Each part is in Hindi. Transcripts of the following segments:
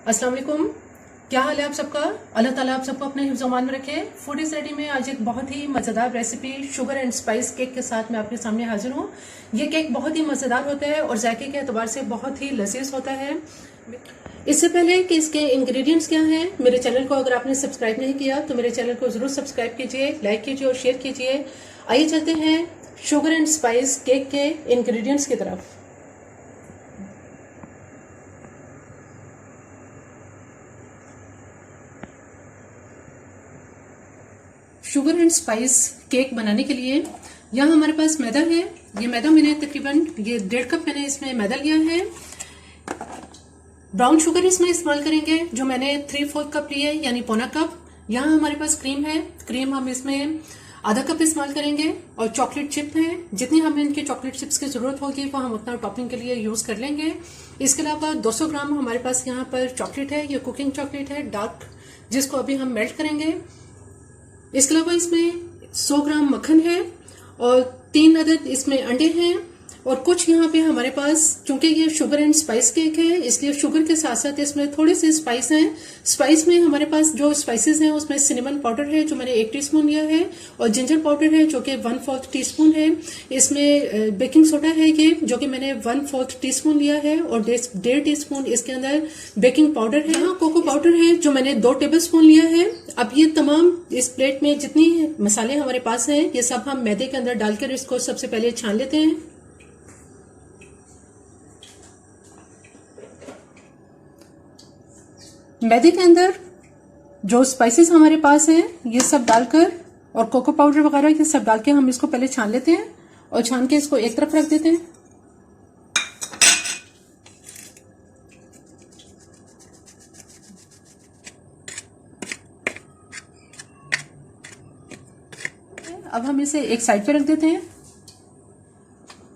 अस्सलाम वालेकुम। क्या हाल है आप सबका? अल्लाह ताला आप सबको अपने हिफ्ज़-ओ-मान में रखे। फूड इज रेडी में आज एक बहुत ही मज़ेदार recipe sugar and spice cake के साथ मैं आपके सामने हाजिर हूँ। ये केक बहुत ही मज़ेदार होता है और जायके के एतबार से बहुत ही लजीज होता है। इससे पहले कि इसके इंग्रेडिएंट्स क्या हैं, मेरे चैनल को अगर आपने सब्सक्राइब नहीं किया तो मेरे चैनल को ज़रूर सब्सक्राइब कीजिए, लाइक कीजिए और शेयर कीजिए। आइए चलते हैं शुगर एंड स्पाइस केक के इंग्रेडिएंट्स की तरफ। शुगर एंड स्पाइस केक बनाने के लिए यहाँ हमारे पास मैदा है। ये मैदा मैंने तकरीबन 1.5 कप मैंने इसमें मैदा लिया है। ब्राउन शुगर इसमें इस्तेमाल करेंगे जो मैंने 3/4 कप लिया है, यानी पौना कप। यहाँ हमारे पास क्रीम है, क्रीम हम इसमें आधा कप इस्तेमाल करेंगे। और चॉकलेट चिप है, जितनी हमें इनके चॉकलेट चिप्स की जरूरत होगी वो हम उतना टॉपिंग के लिए यूज कर लेंगे। इसके अलावा 200 ग्राम हमारे पास यहाँ पर चॉकलेट है, ये कुकिंग चॉकलेट है डार्क, जिसको अभी हम मेल्ट करेंगे। इसके अलावा इसमें 100 ग्राम मक्खन है और 3 अदद इसमें अंडे हैं। और कुछ यहाँ पे हमारे पास, चूंकि ये शुगर एंड स्पाइस केक है इसलिए शुगर के साथ साथ इसमें थोड़े से स्पाइस हैं। स्पाइस में हमारे पास जो स्पाइसेस हैं उसमें सिनेमन पाउडर है जो मैंने 1 टीस्पून लिया है, और जिंजर पाउडर है जो कि 1/4 टीस्पून है। इसमें बेकिंग सोडा है ये जो कि मैंने 1/4 टीस्पून लिया है, और 1.5 टीस्पून इसके अंदर बेकिंग पाउडर है। यहाँ कोको पाउडर है जो मैंने 2 टेबल स्पून लिया है। अब ये तमाम इस प्लेट में जितनी मसाले हमारे पास हैं ये सब हम मैदे के अंदर डालकर इसको सबसे पहले छान लेते हैं। मैदे के अंदर जो स्पाइसेस हमारे पास हैं ये सब डालकर और कोको पाउडर वगैरह ये सब डाल के हम इसको पहले छान लेते हैं, और छान के इसको एक तरफ रख देते हैं। अब हम इसे एक साइड पे रख देते हैं।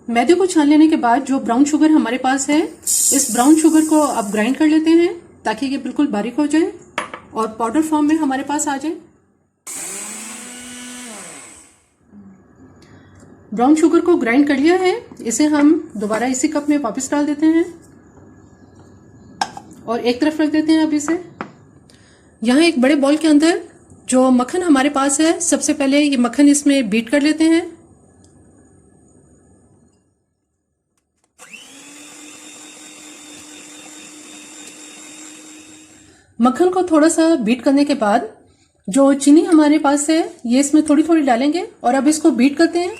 मैदे को छान लेने के बाद जो ब्राउन शुगर हमारे पास है, इस ब्राउन शुगर को अब ग्राइंड कर लेते हैं ताकि ये बिल्कुल बारीक हो जाए और पाउडर फॉर्म में हमारे पास आ जाए। ब्राउन शुगर को ग्राइंड कर लिया है, इसे हम दोबारा इसी कप में वापस डाल देते हैं और एक तरफ रख देते हैं। अब इसे यहाँ एक बड़े बाउल के अंदर जो मक्खन हमारे पास है, सबसे पहले ये मक्खन इसमें बीट कर लेते हैं। मक्खन को थोड़ा सा बीट करने के बाद जो चीनी हमारे पास है ये इसमें थोड़ी थोड़ी डालेंगे और अब इसको बीट करते हैं।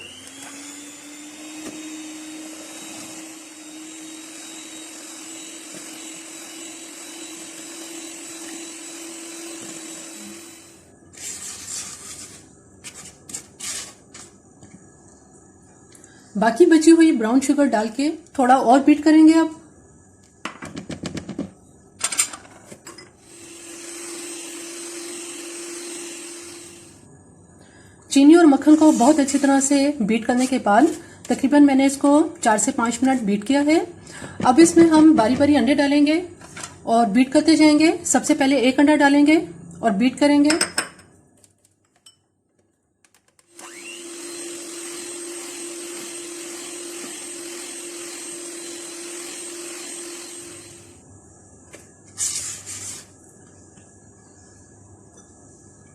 बाकी बची हुई ब्राउन शुगर डाल के थोड़ा और बीट करेंगे। अब चीनी और मक्खन को बहुत अच्छी तरह से बीट करने के बाद तकरीबन मैंने इसको 4 से 5 मिनट बीट किया है। अब इसमें हम बारी बारी अंडे डालेंगे और बीट करते जाएंगे। सबसे पहले एक अंडा डालेंगे और बीट करेंगे।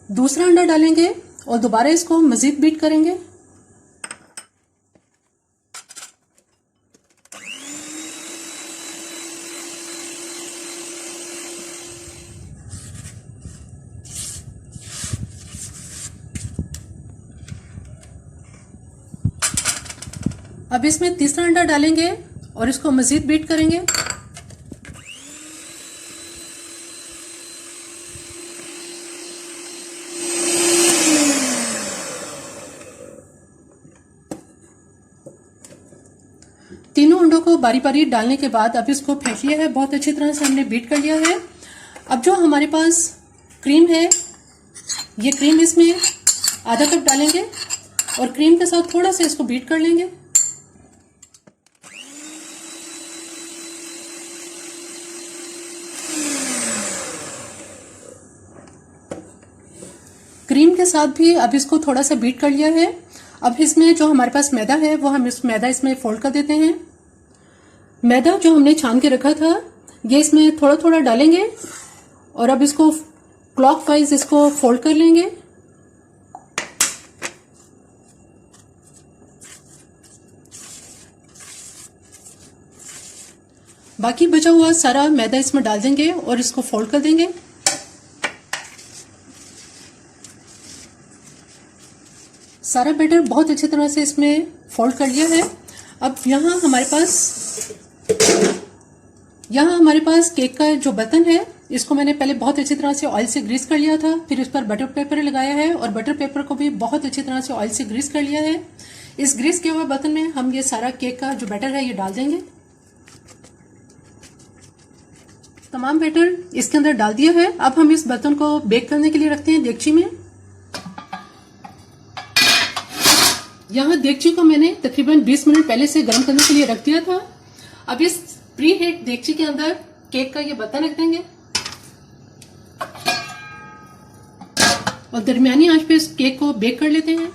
दूसरा अंडा डालेंगे और दोबारा इसको मजीद बीट करेंगे। अब इसमें तीसरा अंडा डालेंगे और इसको मजीद बीट करेंगे। तीनों अंडों को बारी बारी डालने के बाद अब इसको फेंट लिया है, बहुत अच्छी तरह से हमने बीट कर लिया है। अब जो हमारे पास क्रीम है, ये क्रीम इसमें आधा कप डालेंगे और क्रीम के साथ थोड़ा सा इसको बीट कर लेंगे। क्रीम के साथ भी अब इसको थोड़ा सा बीट कर लिया है। अब इसमें जो हमारे पास मैदा है वो हम इस मैदा इसमें फोल्ड कर देते हैं। मैदा जो हमने छान के रखा था ये इसमें थोड़ा थोड़ा डालेंगे और अब इसको क्लॉकवाइज इसको फोल्ड कर लेंगे। बाकी बचा हुआ सारा मैदा इसमें डाल देंगे और इसको फोल्ड कर देंगे। सारा बैटर बहुत अच्छी तरह से इसमें फोल्ड कर लिया है। अब यहाँ हमारे पास केक का जो बर्तन है, इसको मैंने पहले बहुत अच्छी तरह से ऑयल से ग्रीस कर लिया था, फिर इस पर बटर पेपर लगाया है और बटर पेपर को भी बहुत अच्छी तरह से ऑयल से ग्रीस कर लिया है। इस ग्रीस किए हुए बर्तन में हम ये सारा केक का जो बैटर है ये डाल देंगे। तमाम बैटर इसके अंदर डाल दिया है। अब हम इस बर्तन को बेक करने के लिए रखते हैं देगची में। यहाँ देगची को मैंने तकरीबन 20 मिनट पहले से गर्म करने के लिए रख दिया था। अब इस प्री हीट देगची के अंदर केक का ये बर्तन रख देंगे और दरमियानी आंच पे इस केक को बेक कर लेते हैं।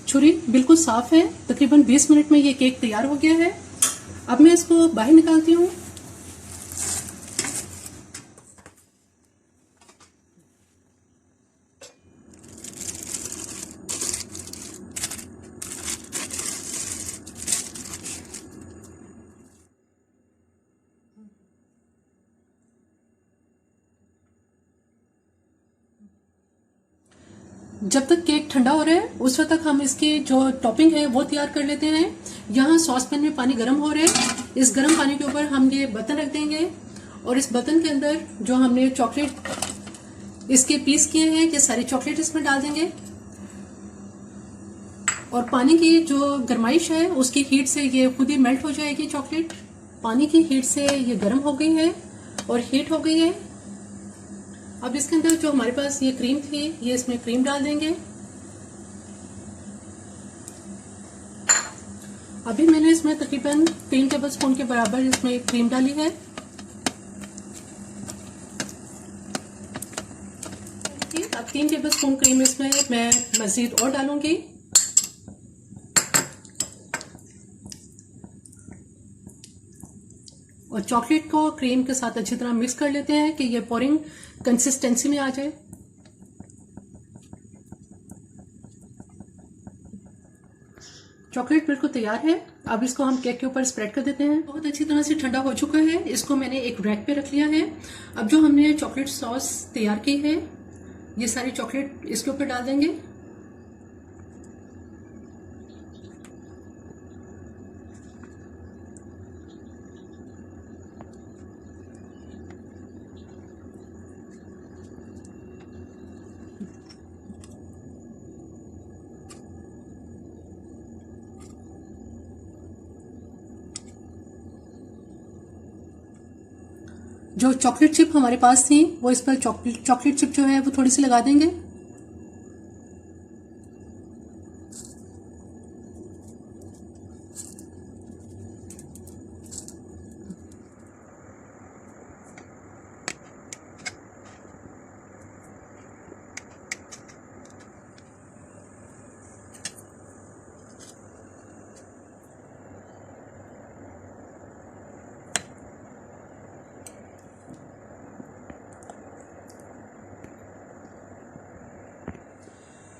छुरी बिल्कुल साफ है। तकरीबन 20 मिनट में ये केक तैयार हो गया है। अब मैं इसको बाहर निकालती हूँ। जब तक केक ठंडा हो रहा है उस वक्त तक हम इसकी जो टॉपिंग है वो तैयार कर लेते हैं। यहाँ सॉस पैन में पानी गर्म हो रहा है। इस गर्म पानी के ऊपर हम ये बर्तन रख देंगे और इस बर्तन के अंदर जो हमने चॉकलेट इसके पीस किए हैं ये सारी चॉकलेट इसमें डाल देंगे और पानी की जो गर्माइश है उसकी हीट से ये खुद ही मेल्ट हो जाएगी। चॉकलेट पानी की हीट से ये गर्म हो गई है और हीट हो गई है। अब इसके अंदर जो हमारे पास ये क्रीम थी ये इसमें क्रीम डाल देंगे। अभी मैंने इसमें तकरीबन 3 टेबलस्पून के बराबर इसमें क्रीम डाली है। अब 3 टेबलस्पून क्रीम इसमें मैं मजीद और डालूंगी। और चॉकलेट को क्रीम के साथ अच्छी तरह मिक्स कर लेते हैं कि ये पोरिंग कंसिस्टेंसी में आ जाए। चॉकलेट बिल्कुल तैयार है। अब इसको हम केक के ऊपर स्प्रेड कर देते हैं। बहुत अच्छी तरह से ठंडा हो चुका है। इसको मैंने एक रैक पे रख लिया है। अब जो हमने चॉकलेट सॉस तैयार की है ये सारी चॉकलेट इसके ऊपर डाल देंगे। जो चॉकलेट चिप हमारे पास थी वो इस पर चॉकलेट चिप जो है वो थोड़ी सी लगा देंगे।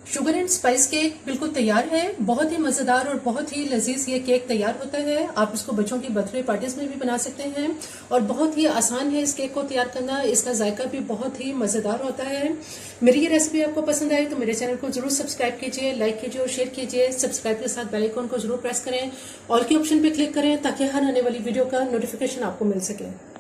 शुगर एंड स्पाइस केक बिल्कुल तैयार है। बहुत ही मजेदार और बहुत ही लजीज ये केक तैयार होता है। आप इसको बच्चों की बर्थडे पार्टीज में भी बना सकते हैं और बहुत ही आसान है इस केक को तैयार करना। इसका जायका भी बहुत ही मजेदार होता है। मेरी ये रेसिपी आपको पसंद आए तो मेरे चैनल को जरूर सब्सक्राइब कीजिए, लाइक कीजिए और शेयर कीजिए। सब्सक्राइब के साथ बेल आइकन को जरूर प्रेस करें, ऑल के ऑप्शन पे क्लिक करें ताकि हर आने वाली वीडियो का नोटिफिकेशन आपको मिल सके।